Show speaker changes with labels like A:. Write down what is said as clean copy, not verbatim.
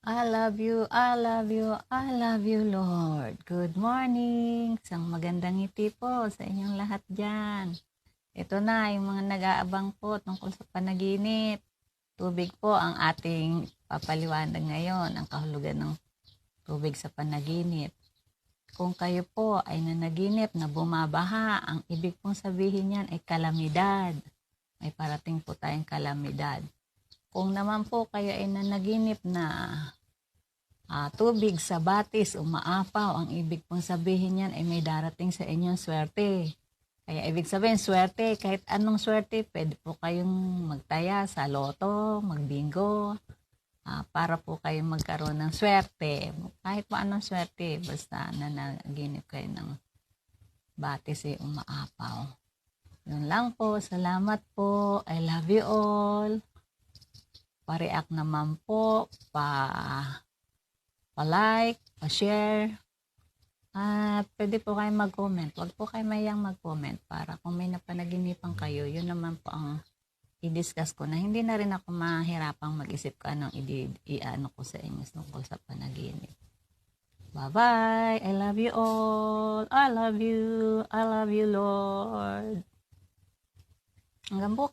A: I love you, I love you, I love you, Lord. Good morning. Isang magandang ngiti po sa inyong lahat dyan. Ito na, yung mga nag-aabang po tungkol sa panaginip. Tubig po ang ating papaliwanag ngayon, ang kahulugan ng tubig sa panaginip. Kung kayo po ay nanaginip na bumabaha, ang ibig pong sabihin yan ay kalamidad. May parating po tayong kalamidad. Kung naman po kayo ay nanaginip na tubig sa batis umaapaw, ang ibig pong sabihin yan ay may darating sa inyong swerte. Kaya ibig sabihin, swerte, kahit anong swerte, pwede po kayong magtaya sa loto, magbingo, para po kayong magkaroon ng swerte. Kahit po anong swerte, basta nanaginip kayo ng batis umaapaw. Yun lang po, salamat po, I love you all. Pa-react naman po, pa-like, pa-share. At pwede po kayo mag-comment. Huwag po kayo mayang mag-comment para kung may napanaginipan kayo, yun naman po ang i-discuss ko na hindi na rin ako mahirapang mag-isip ko anong i-ano ko sa inyo tungkol sa panaginip. Bye-bye! I love you all! I love you! I love you, Lord! Hanggang bukas!